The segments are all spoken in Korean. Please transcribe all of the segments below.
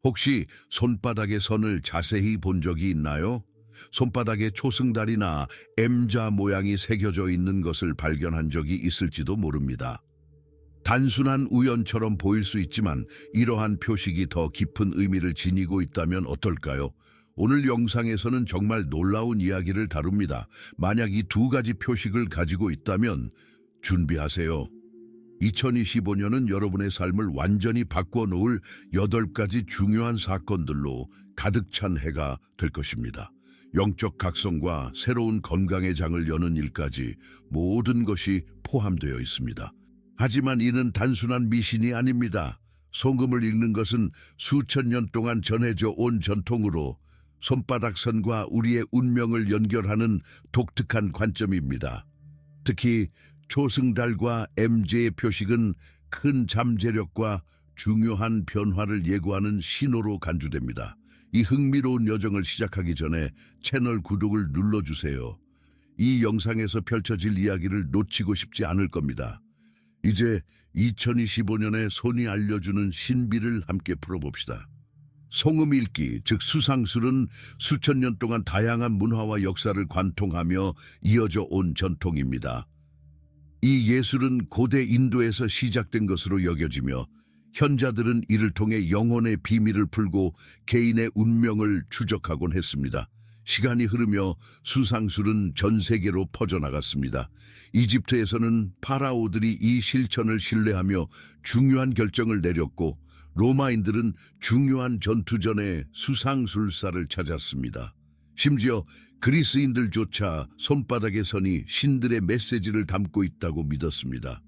혹시 손바닥의 선을 자세히 본 적이 있나요? 손바닥에 초승달이나 M자 모양이 새겨져 있는 것을 발견한 적이 있을지도 모릅니다. 단순한 우연처럼 보일 수 있지만 이러한 표식이 더 깊은 의미를 지니고 있다면 어떨까요? 오늘 영상에서는 정말 놀라운 이야기를 다룹니다. 만약 이 두 가지 표식을 가지고 있다면 준비하세요. 2025년은 여러분의 삶을 완전히 바꿔놓을 8가지 중요한 사건들로 가득 찬 해가 될 것입니다. 영적 각성과 새로운 건강의 장을 여는 일까지 모든 것이 포함되어 있습니다. 하지만 이는 단순한 미신이 아닙니다. 성금을 읽는 것은 수천 년 동안 전해져 온 전통으로 손바닥 선과 우리의 운명을 연결하는 독특한 관점입니다. 특히 초승달과 M자의 표식은 큰 잠재력과 중요한 변화를 예고하는 신호로 간주됩니다. 이 흥미로운 여정을 시작하기 전에 채널 구독을 눌러주세요. 이 영상에서 펼쳐질 이야기를 놓치고 싶지 않을 겁니다. 이제 2025년에 손이 알려주는 신비를 함께 풀어봅시다. 성음 읽기, 즉 수상술은 수천 년 동안 다양한 문화와 역사를 관통하며 이어져 온 전통입니다. 이 예술은 고대 인도에서 시작된 것으로 여겨지며 현자들은 이를 통해 영혼의 비밀을 풀고 개인의 운명을 추적하곤 했습니다. 시간이 흐르며 수상술은 전 세계로 퍼져나갔습니다. 이집트에서는 파라오들이 이 실천을 신뢰하며 중요한 결정을 내렸고 로마인들은 중요한 전투 전에 수상술사를 찾았습니다. 심지어 그리스인들조차 손바닥의 선이 신들의 메시지를 담고 있다고 믿었습니다.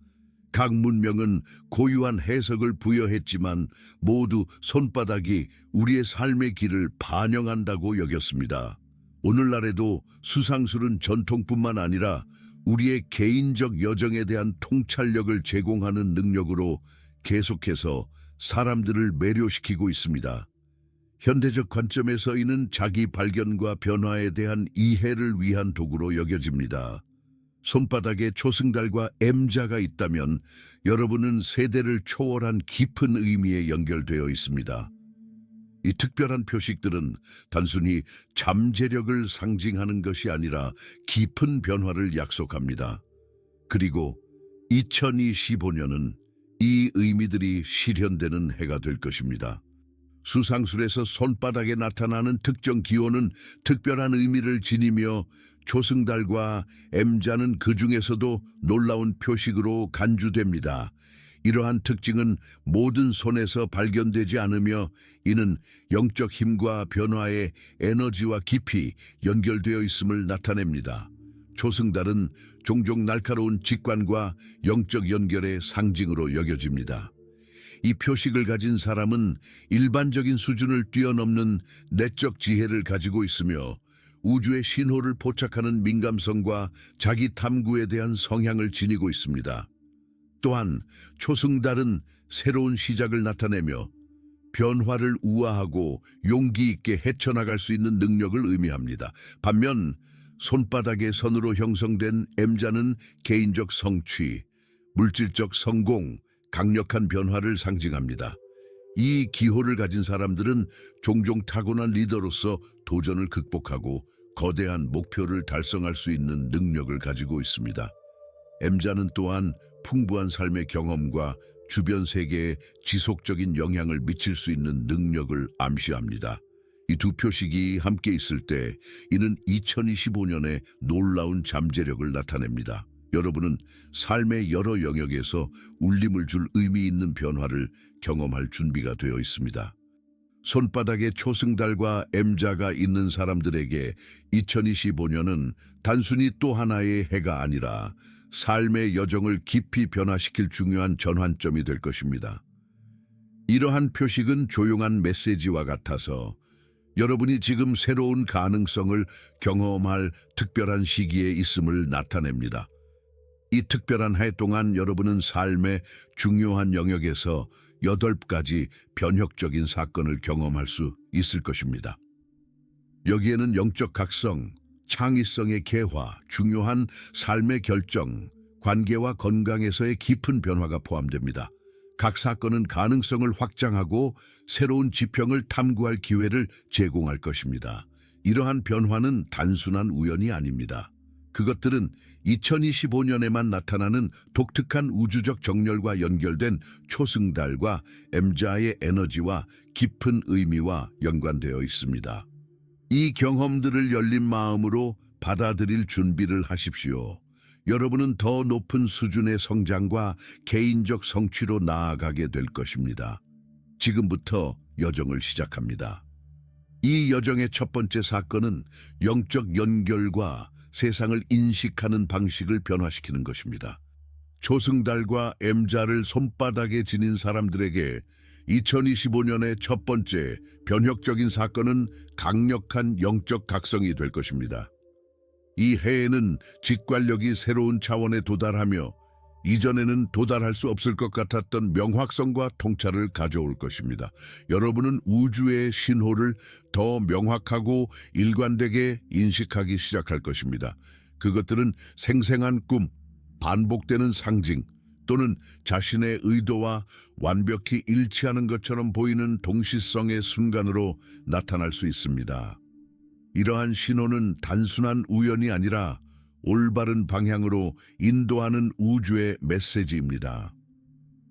각 문명은 고유한 해석을 부여했지만 모두 손바닥이 우리의 삶의 길을 반영한다고 여겼습니다. 오늘날에도 수상술은 전통뿐만 아니라 우리의 개인적 여정에 대한 통찰력을 제공하는 능력으로 계속해서 사람들을 매료시키고 있습니다. 현대적 관점에서 이는 자기 발견과 변화에 대한 이해를 위한 도구로 여겨집니다. 손바닥에 초승달과 M자가 있다면 여러분은 세대를 초월한 깊은 의미에 연결되어 있습니다. 이 특별한 표식들은 단순히 잠재력을 상징하는 것이 아니라 깊은 변화를 약속합니다. 그리고 2025년은 이 의미들이 실현되는 해가 될 것입니다. 수상술에서 손바닥에 나타나는 특정 기호는 특별한 의미를 지니며 초승달과 M자는 그 중에서도 놀라운 표식으로 간주됩니다. 이러한 특징은 모든 손에서 발견되지 않으며 이는 영적 힘과 변화의 에너지와 깊이 연결되어 있음을 나타냅니다. 초승달은 종종 날카로운 직관과 영적 연결의 상징으로 여겨집니다. 이 표식을 가진 사람은 일반적인 수준을 뛰어넘는 내적 지혜를 가지고 있으며 우주의 신호를 포착하는 민감성과 자기 탐구에 대한 성향을 지니고 있습니다. 또한 초승달은 새로운 시작을 나타내며 변화를 우아하고 용기 있게 헤쳐나갈 수 있는 능력을 의미합니다. 반면 손바닥의 선으로 형성된 M자는 개인적 성취, 물질적 성공, 강력한 변화를 상징합니다. 이 기호를 가진 사람들은 종종 타고난 리더로서 도전을 극복하고 거대한 목표를 달성할 수 있는 능력을 가지고 있습니다. M자는 또한 풍부한 삶의 경험과 주변 세계에 지속적인 영향을 미칠 수 있는 능력을 암시합니다. 이 두 표식이 함께 있을 때 이는 2025년의 놀라운 잠재력을 나타냅니다. 여러분은 삶의 여러 영역에서 울림을 줄 의미 있는 변화를 경험할 준비가 되어 있습니다. 손바닥에 초승달과 M자가 있는 사람들에게 2025년은 단순히 또 하나의 해가 아니라 삶의 여정을 깊이 변화시킬 중요한 전환점이 될 것입니다. 이러한 표식은 조용한 메시지와 같아서 여러분이 지금 새로운 가능성을 경험할 특별한 시기에 있음을 나타냅니다. 이 특별한 해 동안 여러분은 삶의 중요한 영역에서 8가지 변혁적인 사건을 경험할 수 있을 것입니다. 여기에는 영적 각성, 창의성의 개화, 중요한 삶의 결정, 관계와 건강에서의 깊은 변화가 포함됩니다. 각 사건은 가능성을 확장하고 새로운 지평을 탐구할 기회를 제공할 것입니다. 이러한 변화는 단순한 우연이 아닙니다. 그것들은 2025년에만 나타나는 독특한 우주적 정렬과 연결된 초승달과 M자의 에너지와 깊은 의미와 연관되어 있습니다. 이 경험들을 열린 마음으로 받아들일 준비를 하십시오. 여러분은 더 높은 수준의 성장과 개인적 성취로 나아가게 될 것입니다. 지금부터 여정을 시작합니다. 이 여정의 첫 번째 사건은 영적 연결과 세상을 인식하는 방식을 변화시키는 것입니다. 초승달과 M자를 손바닥에 지닌 사람들에게 2025년의 첫 번째 변혁적인 사건은 강력한 영적 각성이 될 것입니다. 이 해에는 직관력이 새로운 차원에 도달하며 이전에는 도달할 수 없을 것 같았던 명확성과 통찰을 가져올 것입니다. 여러분은 우주의 신호를 더 명확하고 일관되게 인식하기 시작할 것입니다. 그것들은 생생한 꿈, 반복되는 상징, 또는 자신의 의도와 완벽히 일치하는 것처럼 보이는 동시성의 순간으로 나타날 수 있습니다. 이러한 신호는 단순한 우연이 아니라 올바른 방향으로 인도하는 우주의 메시지입니다.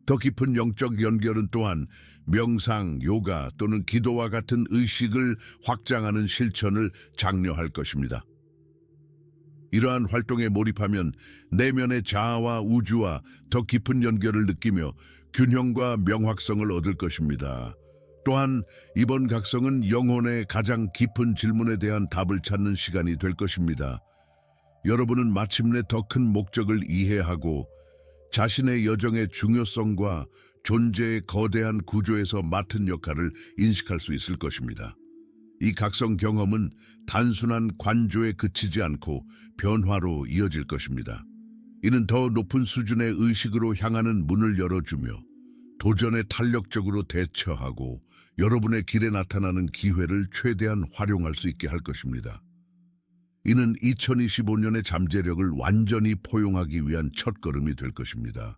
더 깊은 영적 연결은 또한 명상, 요가 또는 기도와 같은 의식을 확장하는 실천을 장려할 것입니다. 이러한 활동에 몰입하면 내면의 자아와 우주와 더 깊은 연결을 느끼며 균형과 명확성을 얻을 것입니다. 또한 이번 각성은 영혼의 가장 깊은 질문에 대한 답을 찾는 시간이 될 것입니다. 여러분은 마침내 더 큰 목적을 이해하고 자신의 여정의 중요성과 존재의 거대한 구조에서 맡은 역할을 인식할 수 있을 것입니다. 이 각성 경험은 단순한 관조에 그치지 않고 변화로 이어질 것입니다. 이는 더 높은 수준의 의식으로 향하는 문을 열어주며 도전에 탄력적으로 대처하고 여러분의 길에 나타나는 기회를 최대한 활용할 수 있게 할 것입니다. 이는 2025년의 잠재력을 완전히 포용하기 위한 첫걸음이 될 것입니다.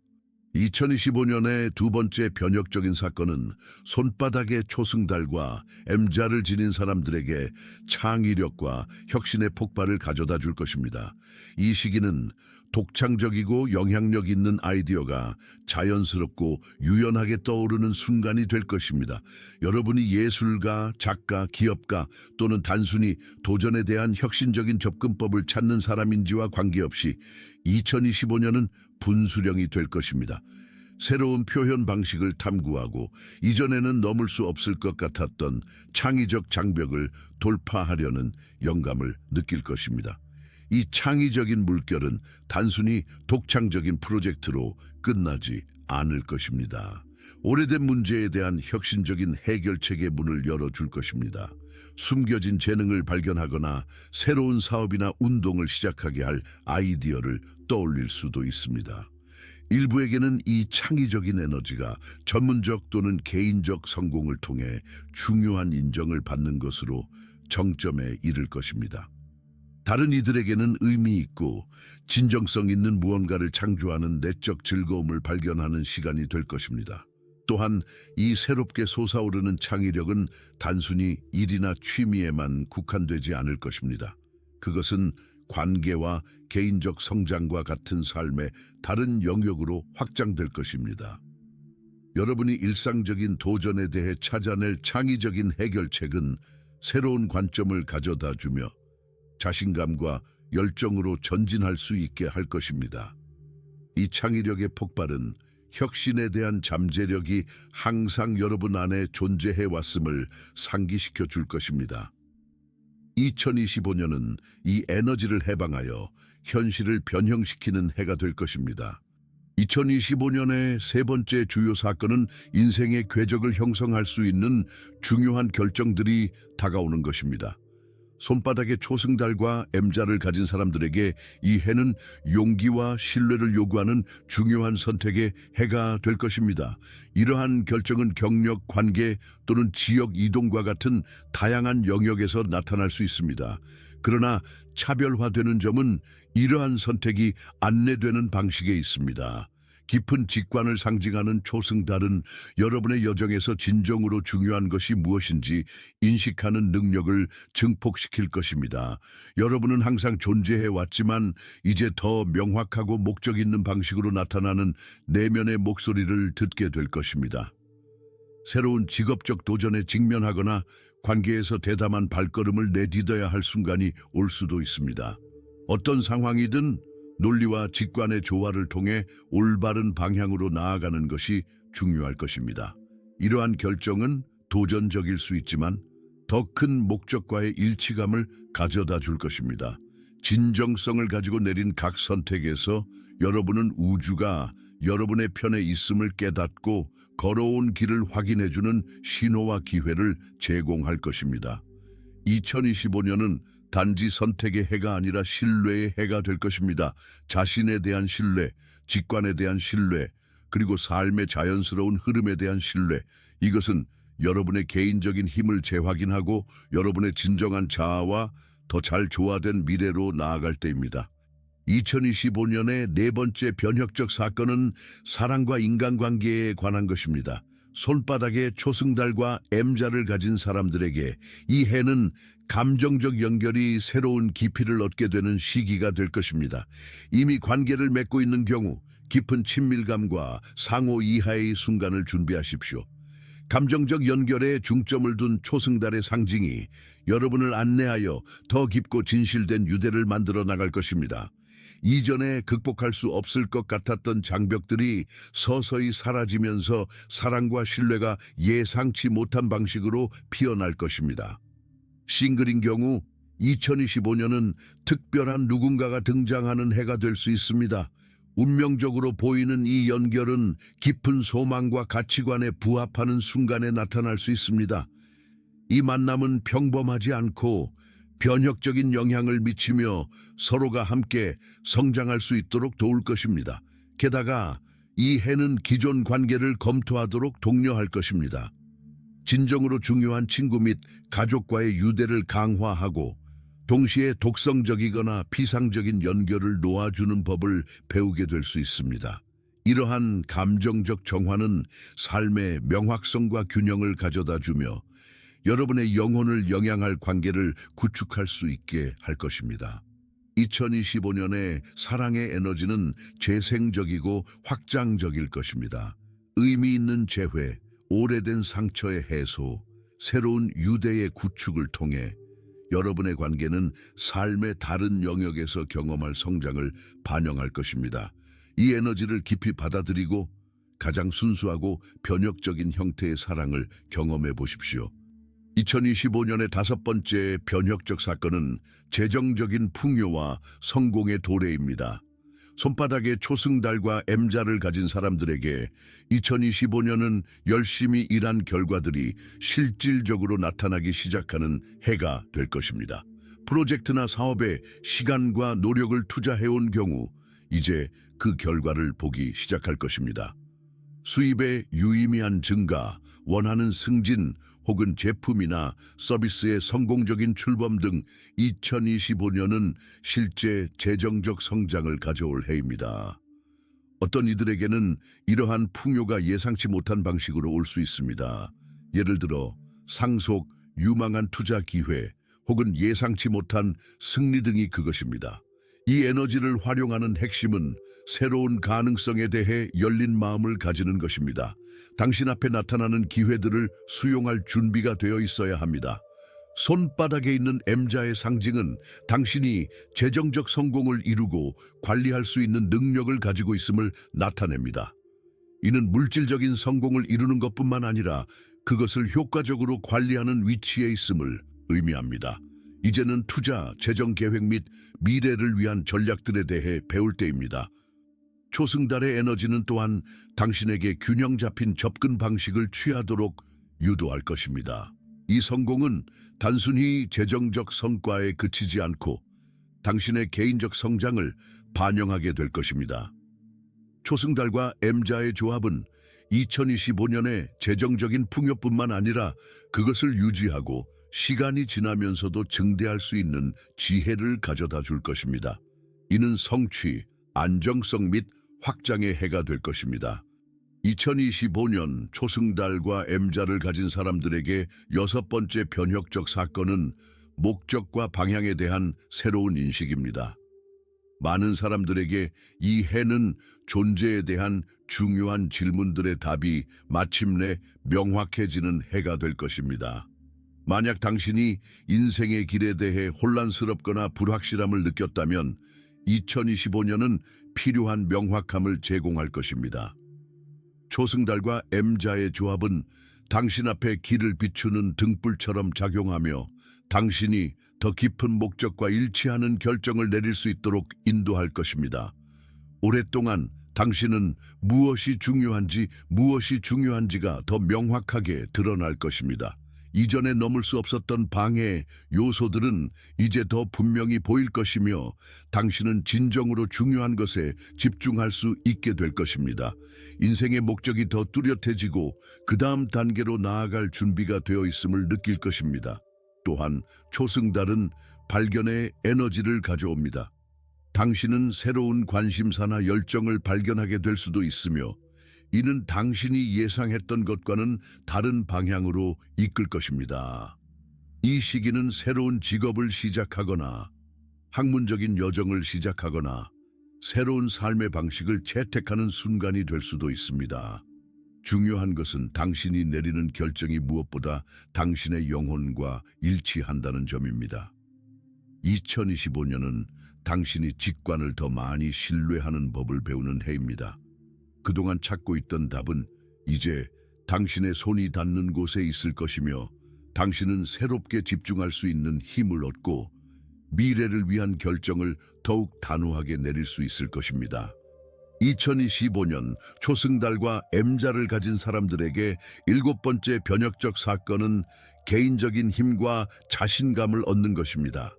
2025년의 두 번째 변혁적인 사건은 손바닥의 초승달과 M자를 지닌 사람들에게 창의력과 혁신의 폭발을 가져다 줄 것입니다. 이 시기는 독창적이고 영향력 있는 아이디어가 자연스럽고 유연하게 떠오르는 순간이 될 것입니다. 여러분이 예술가, 작가, 기업가 또는 단순히 도전에 대한 혁신적인 접근법을 찾는 사람인지와 관계없이 2025년은 분수령이 될 것입니다. 새로운 표현 방식을 탐구하고 이전에는 넘을 수 없을 것 같았던 창의적 장벽을 돌파하려는 영감을 느낄 것입니다. 이 창의적인 물결은 단순히 독창적인 프로젝트로 끝나지 않을 것입니다. 오래된 문제에 대한 혁신적인 해결책의 문을 열어줄 것입니다. 숨겨진 재능을 발견하거나 새로운 사업이나 운동을 시작하게 할 아이디어를 떠올릴 수도 있습니다. 일부에게는 이 창의적인 에너지가 전문적 또는 개인적 성공을 통해 중요한 인정을 받는 것으로 정점에 이를 것입니다. 다른 이들에게는 의미 있고 진정성 있는 무언가를 창조하는 내적 즐거움을 발견하는 시간이 될 것입니다. 또한 이 새롭게 솟아오르는 창의력은 단순히 일이나 취미에만 국한되지 않을 것입니다. 그것은 관계와 개인적 성장과 같은 삶의 다른 영역으로 확장될 것입니다. 여러분이 일상적인 도전에 대해 찾아낼 창의적인 해결책은 새로운 관점을 가져다 주며 자신감과 열정으로 전진할 수 있게 할 것입니다. 이 창의력의 폭발은 혁신에 대한 잠재력이 항상 여러분 안에 존재해 왔음을 상기시켜 줄 것입니다. 2025년은 이 에너지를 해방하여 현실을 변형시키는 해가 될 것입니다. 2025년의 세 번째 주요 사건은 인생의 궤적을 형성할 수 있는 중요한 결정들이 다가오는 것입니다. 손바닥의 초승달과 M자를 가진 사람들에게 이 해는 용기와 신뢰를 요구하는 중요한 선택의 해가 될 것입니다. 이러한 결정은 경력, 관계 또는 지역 이동과 같은 다양한 영역에서 나타날 수 있습니다. 그러나 차별화되는 점은 이러한 선택이 안내되는 방식에 있습니다. 깊은 직관을 상징하는 초승달은 여러분의 여정에서 진정으로 중요한 것이 무엇인지 인식하는 능력을 증폭시킬 것입니다. 여러분은 항상 존재해 왔지만 이제 더 명확하고 목적 있는 방식으로 나타나는 내면의 목소리를 듣게 될 것입니다. 새로운 직업적 도전에 직면하거나 관계에서 대담한 발걸음을 내딛어야 할 순간이 올 수도 있습니다. 어떤 상황이든 논리와 직관의 조화를 통해 올바른 방향으로 나아가는 것이 중요할 것입니다. 이러한 결정은 도전적일 수 있지만 더 큰 목적과의 일치감을 가져다 줄 것입니다. 진정성을 가지고 내린 각 선택에서 여러분은 우주가 여러분의 편에 있음을 깨닫고 걸어온 길을 확인해주는 신호와 기회를 제공할 것입니다. 2025년은 단지 선택의 해가 아니라 신뢰의 해가 될 것입니다. 자신에 대한 신뢰, 직관에 대한 신뢰, 그리고 삶의 자연스러운 흐름에 대한 신뢰. 이것은 여러분의 개인적인 힘을 재확인하고 여러분의 진정한 자아와 더 잘 조화된 미래로 나아갈 때입니다. 2025년의 네 번째 변혁적 사건은 사랑과 인간관계에 관한 것입니다. 손바닥에 초승달과 M자를 가진 사람들에게 이 해는 감정적 연결이 새로운 깊이를 얻게 되는 시기가 될 것입니다. 이미 관계를 맺고 있는 경우 깊은 친밀감과 상호 이하의 순간을 준비하십시오. 감정적 연결에 중점을 둔 초승달의 상징이 여러분을 안내하여 더 깊고 진실된 유대를 만들어 나갈 것입니다. 이전에 극복할 수 없을 것 같았던 장벽들이 서서히 사라지면서 사랑과 신뢰가 예상치 못한 방식으로 피어날 것입니다. 싱글인 경우 2025년은 특별한 누군가가 등장하는 해가 될 수 있습니다. 운명적으로 보이는 이 연결은 깊은 소망과 가치관에 부합하는 순간에 나타날 수 있습니다. 이 만남은 평범하지 않고 변혁적인 영향을 미치며 서로가 함께 성장할 수 있도록 도울 것입니다. 게다가 이 해는 기존 관계를 검토하도록 독려할 것입니다. 진정으로 중요한 친구 및 가족과의 유대를 강화하고 동시에 독성적이거나 피상적인 연결을 놓아주는 법을 배우게 될 수 있습니다. 이러한 감정적 정화는 삶의 명확성과 균형을 가져다 주며 여러분의 영혼을 영향할 관계를 구축할 수 있게 할 것입니다. 2025년의 사랑의 에너지는 재생적이고 확장적일 것입니다. 의미 있는 재회, 오래된 상처의 해소, 새로운 유대의 구축을 통해 여러분의 관계는 삶의 다른 영역에서 경험할 성장을 반영할 것입니다. 이 에너지를 깊이 받아들이고 가장 순수하고 변혁적인 형태의 사랑을 경험해 보십시오. 2025년의 다섯 번째 변혁적 사건은 재정적인 풍요와 성공의 도래입니다. 손바닥에 초승달과 M자를 가진 사람들에게 2025년은 열심히 일한 결과들이 실질적으로 나타나기 시작하는 해가 될 것입니다. 프로젝트나 사업에 시간과 노력을 투자해온 경우 이제 그 결과를 보기 시작할 것입니다. 수입의 유의미한 증가, 원하는 승진, 혹은 제품이나 서비스의 성공적인 출범 등 2025년은 실제 재정적 성장을 가져올 해입니다. 어떤 이들에게는 이러한 풍요가 예상치 못한 방식으로 올 수 있습니다. 예를 들어 상속, 유망한 투자 기회, 혹은 예상치 못한 승리 등이 그것입니다. 이 에너지를 활용하는 핵심은 새로운 가능성에 대해 열린 마음을 가지는 것입니다. 당신 앞에 나타나는 기회들을 수용할 준비가 되어 있어야 합니다. 손바닥에 있는 M자의 상징은 당신이 재정적 성공을 이루고 관리할 수 있는 능력을 가지고 있음을 나타냅니다. 이는 물질적인 성공을 이루는 것뿐만 아니라 그것을 효과적으로 관리하는 위치에 있음을 의미합니다. 이제는 투자, 재정 계획 및 미래를 위한 전략들에 대해 배울 때입니다. 초승달의 에너지는 또한 당신에게 균형 잡힌 접근 방식을 취하도록 유도할 것입니다. 이 성공은 단순히 재정적 성과에 그치지 않고 당신의 개인적 성장을 반영하게 될 것입니다. 초승달과 M자의 조합은 2025년의 재정적인 풍요뿐만 아니라 그것을 유지하고 시간이 지나면서도 증대할 수 있는 지혜를 가져다 줄 것입니다. 이는 성취, 안정성 및 확장의 해가 될 것입니다. 2025년 초승달과 M자를 가진 사람들에게 여섯 번째 변혁적 사건은 목적과 방향에 대한 새로운 인식입니다. 많은 사람들에게 이 해는 존재에 대한 중요한 질문들의 답이 마침내 명확해지는 해가 될 것입니다. 만약 당신이 인생의 길에 대해 혼란스럽거나 불확실함을 느꼈다면 2025년은 필요한 명확함을 제공할 것입니다. 초승달과 M자의 조합은 당신 앞에 길을 비추는 등불처럼 작용하며 당신이 더 깊은 목적과 일치하는 결정을 내릴 수 있도록 인도할 것입니다. 오랫동안 당신은 무엇이 중요한지가 더 명확하게 드러날 것입니다. 이전에 넘을 수 없었던 방해 요소들은 이제 더 분명히 보일 것이며 당신은 진정으로 중요한 것에 집중할 수 있게 될 것입니다. 인생의 목적이 더 뚜렷해지고 그 다음 단계로 나아갈 준비가 되어 있음을 느낄 것입니다. 또한 초승달은 발견의 에너지를 가져옵니다. 당신은 새로운 관심사나 열정을 발견하게 될 수도 있으며 이는 당신이 예상했던 것과는 다른 방향으로 이끌 것입니다. 이 시기는 새로운 직업을 시작하거나 학문적인 여정을 시작하거나 새로운 삶의 방식을 채택하는 순간이 될 수도 있습니다. 중요한 것은 당신이 내리는 결정이 무엇보다 당신의 영혼과 일치한다는 점입니다. 2025년은 당신이 직관을 더 많이 신뢰하는 법을 배우는 해입니다. 그동안 찾고 있던 답은 이제 당신의 손이 닿는 곳에 있을 것이며 당신은 새롭게 집중할 수 있는 힘을 얻고 미래를 위한 결정을 더욱 단호하게 내릴 수 있을 것입니다. 2025년 초승달과 M자를 가진 사람들에게 일곱 번째 변혁적 사건은 개인적인 힘과 자신감을 얻는 것입니다.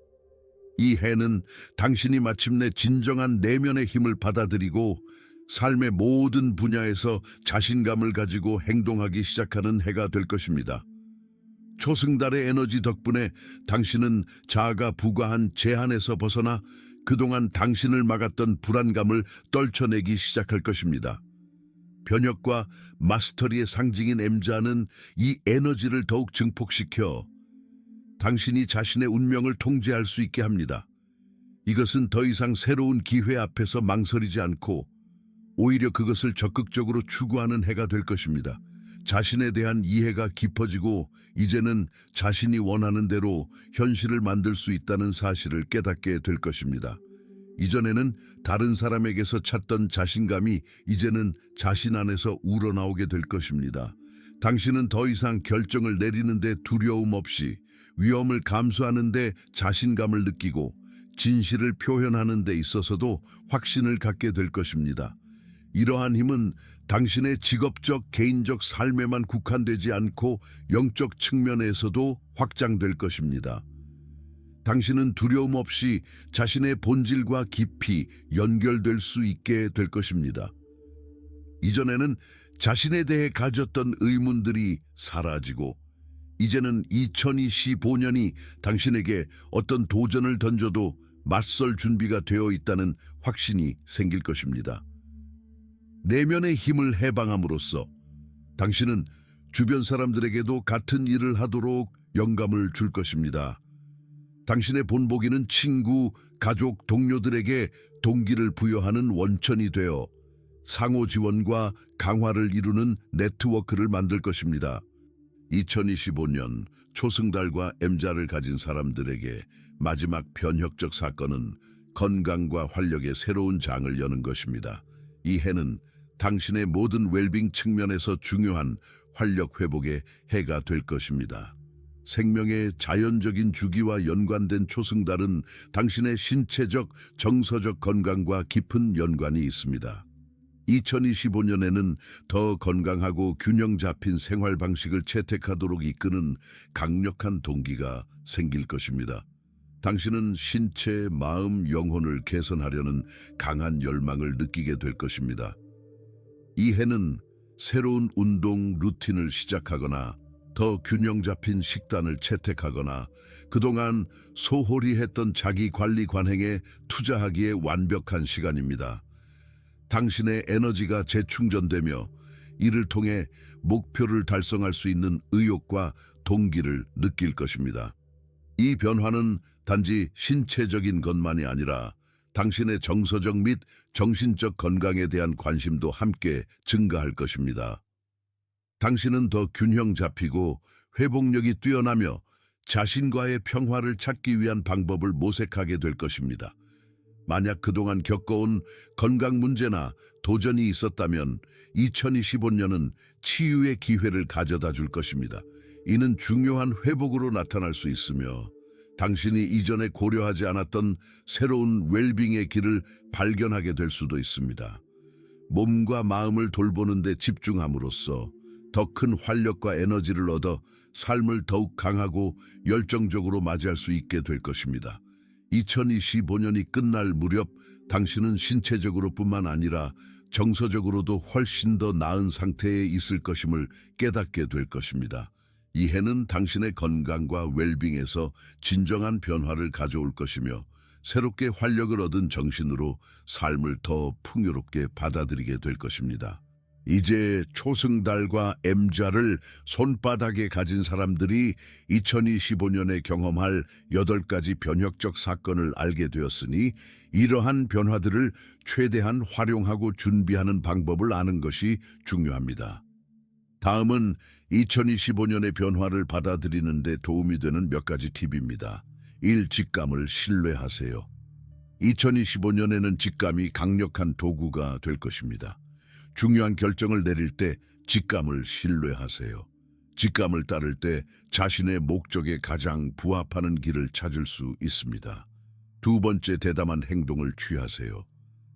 이 해는 당신이 마침내 진정한 내면의 힘을 받아들이고 삶의 모든 분야에서 자신감을 가지고 행동하기 시작하는 해가 될 것입니다. 초승달의 에너지 덕분에 당신은 자아가 부과한 제한에서 벗어나 그동안 당신을 막았던 불안감을 떨쳐내기 시작할 것입니다. 변혁과 마스터리의 상징인 M자는 이 에너지를 더욱 증폭시켜 당신이 자신의 운명을 통제할 수 있게 합니다. 이것은 더 이상 새로운 기회 앞에서 망설이지 않고 오히려 그것을 적극적으로 추구하는 해가 될 것입니다. 자신에 대한 이해가 깊어지고 이제는 자신이 원하는 대로 현실을 만들 수 있다는 사실을 깨닫게 될 것입니다. 이전에는 다른 사람에게서 찾던 자신감이 이제는 자신 안에서 우러나오게 될 것입니다. 당신은 더 이상 결정을 내리는데 두려움 없이 위험을 감수하는 데 자신감을 느끼고 진실을 표현하는 데 있어서도 확신을 갖게 될 것입니다. 이러한 힘은 당신의 직업적, 개인적 삶에만 국한되지 않고 영적 측면에서도 확장될 것입니다. 당신은 두려움 없이 자신의 본질과 깊이 연결될 수 있게 될 것입니다. 이전에는 자신에 대해 가졌던 의문들이 사라지고 이제는 2025년이 당신에게 어떤 도전을 던져도 맞설 준비가 되어 있다는 확신이 생길 것입니다. 내면의 힘을 해방함으로써 당신은 주변 사람들에게도 같은 일을 하도록 영감을 줄 것입니다. 당신의 본보기는 친구, 가족, 동료들에게 동기를 부여하는 원천이 되어 상호 지원과 강화를 이루는 네트워크를 만들 것입니다. 2025년 초승달과 M자를 가진 사람들에게 마지막 변혁적 사건은 건강과 활력의 새로운 장을 여는 것입니다. 이 해는 당신의 모든 웰빙 측면에서 중요한 활력 회복의 해가 될 것입니다. 생명의 자연적인 주기와 연관된 초승달은 당신의 신체적, 정서적 건강과 깊은 연관이 있습니다. 2025년에는 더 건강하고 균형 잡힌 생활 방식을 채택하도록 이끄는 강력한 동기가 생길 것입니다. 당신은 신체, 마음, 영혼을 개선하려는 강한 열망을 느끼게 될 것입니다. 이 해는 새로운 운동 루틴을 시작하거나 더 균형 잡힌 식단을 채택하거나 그동안 소홀히 했던 자기 관리 관행에 투자하기에 완벽한 시간입니다. 당신의 에너지가 재충전되며 이를 통해 목표를 달성할 수 있는 의욕과 동기를 느낄 것입니다. 이 변화는 단지 신체적인 것만이 아니라 당신의 정서적 및 정신적 건강에 대한 관심도 함께 증가할 것입니다. 당신은 더 균형 잡히고 회복력이 뛰어나며 자신과의 평화를 찾기 위한 방법을 모색하게 될 것입니다. 만약 그동안 겪어온 건강 문제나 도전이 있었다면 2025년은 치유의 기회를 가져다 줄 것입니다. 이는 중요한 회복으로 나타날 수 있으며 당신이 이전에 고려하지 않았던 새로운 웰빙의 길을 발견하게 될 수도 있습니다. 몸과 마음을 돌보는 데 집중함으로써 더 큰 활력과 에너지를 얻어 삶을 더욱 강하고 열정적으로 맞이할 수 있게 될 것입니다. 2025년이 끝날 무렵 당신은 신체적으로뿐만 아니라 정서적으로도 훨씬 더 나은 상태에 있을 것임을 깨닫게 될 것입니다. 이 해는 당신의 건강과 웰빙에서 진정한 변화를 가져올 것이며 새롭게 활력을 얻은 정신으로 삶을 더 풍요롭게 받아들이게 될 것입니다. 이제 초승달과 M자를 손바닥에 가진 사람들이 2025년에 경험할 8가지 변혁적 사건을 알게 되었으니 이러한 변화들을 최대한 활용하고 준비하는 방법을 아는 것이 중요합니다. 다음은 2025년의 변화를 받아들이는 데 도움이 되는 몇 가지 팁입니다. 1. 직감을 신뢰하세요. 2025년에는 직감이 강력한 도구가 될 것입니다. 중요한 결정을 내릴 때 직감을 신뢰하세요. 직감을 따를 때 자신의 목적에 가장 부합하는 길을 찾을 수 있습니다. 2번째, 대담한 행동을 취하세요.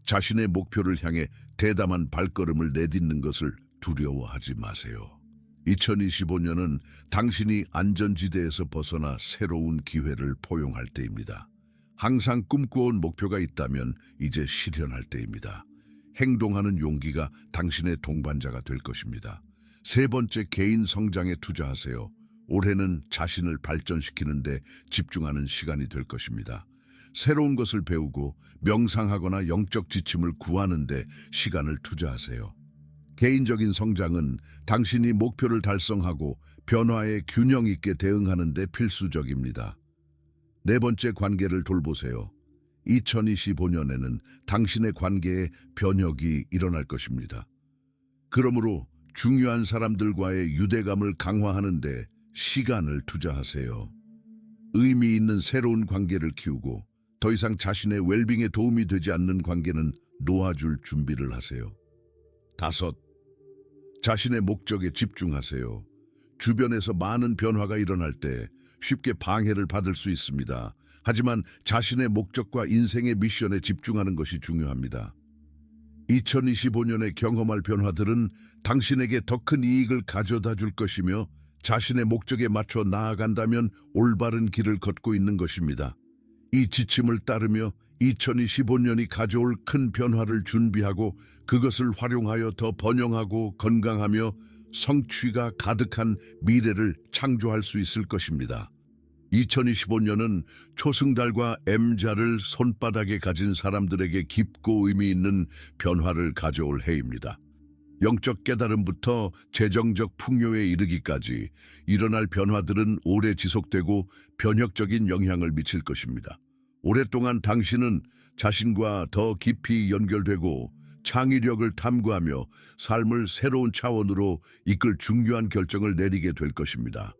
자신의 목표를 향해 대담한 발걸음을 내딛는 것을 두려워하지 마세요. 2025년은 당신이 안전지대에서 벗어나 새로운 기회를 포용할 때입니다. 항상 꿈꿔온 목표가 있다면 이제 실현할 때입니다. 행동하는 용기가 당신의 동반자가 될 것입니다. 3번째, 개인 성장에 투자하세요. 올해는 자신을 발전시키는 데 집중하는 시간이 될 것입니다. 새로운 것을 배우고 명상하거나 영적 지침을 구하는 데 시간을 투자하세요. 개인적인 성장은 당신이 목표를 달성하고 변화에 균형 있게 대응하는 데 필수적입니다. 4번째, 관계를 돌보세요. 2025년에는 당신의 관계에 변혁이 일어날 것입니다. 그러므로 중요한 사람들과의 유대감을 강화하는 데 시간을 투자하세요. 의미 있는 새로운 관계를 키우고 더 이상 자신의 웰빙에 도움이 되지 않는 관계는 놓아줄 준비를 하세요. 5. 자신의 목적에 집중하세요. 주변에서 많은 변화가 일어날 때 쉽게 방해를 받을 수 있습니다. 하지만 자신의 목적과 인생의 미션에 집중하는 것이 중요합니다. 2025년에 경험할 변화들은 당신에게 더 큰 이익을 가져다 줄 것이며 자신의 목적에 맞춰 나아간다면 올바른 길을 걷고 있는 것입니다. 이 지침을 따르며 2025년이 가져올 큰 변화를 준비하고 그것을 활용하여 더 번영하고 건강하며 성취가 가득한 미래를 창조할 수 있을 것입니다. 2025년은 초승달과 M자를 손바닥에 가진 사람들에게 깊고 의미 있는 변화를 가져올 해입니다. 영적 깨달음부터 재정적 풍요에 이르기까지 일어날 변화들은 오래 지속되고 변혁적인 영향을 미칠 것입니다. 오랫동안 당신은 자신과 더 깊이 연결되고 창의력을 탐구하며 삶을 새로운 차원으로 이끌 중요한 결정을 내리게 될 것입니다.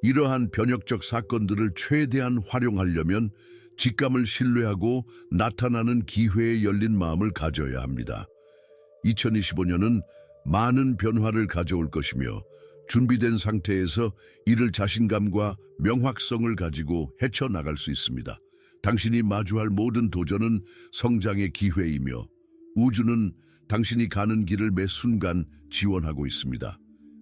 이러한 변혁적 사건들을 최대한 활용하려면 직감을 신뢰하고 나타나는 기회에 열린 마음을 가져야 합니다. 2025년은 많은 변화를 가져올 것이며 준비된 상태에서 이를 자신감과 명확성을 가지고 헤쳐나갈 수 있습니다. 당신이 마주할 모든 도전은 성장의 기회이며 우주는 당신이 가는 길을 매 순간 지원하고 있습니다.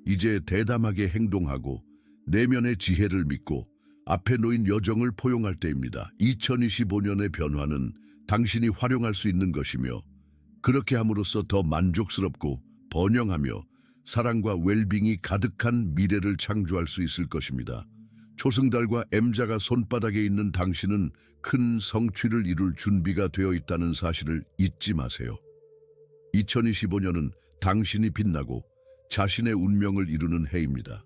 이제 대담하게 행동하고 내면의 지혜를 믿고 앞에 놓인 여정을 포용할 때입니다. 2025년의 변화는 당신이 활용할 수 있는 것이며 그렇게 함으로써 더 만족스럽고 번영하며 사랑과 웰빙이 가득한 미래를 창조할 수 있을 것입니다. 초승달과 M자가 손바닥에 있는 당신은 큰 성취를 이룰 준비가 되어 있다는 사실을 잊지 마세요. 2025년은 당신이 빛나고 자신의 운명을 이루는 해입니다.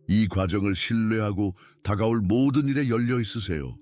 이 과정을 신뢰하고 다가올 모든 일에 열려 있으세요.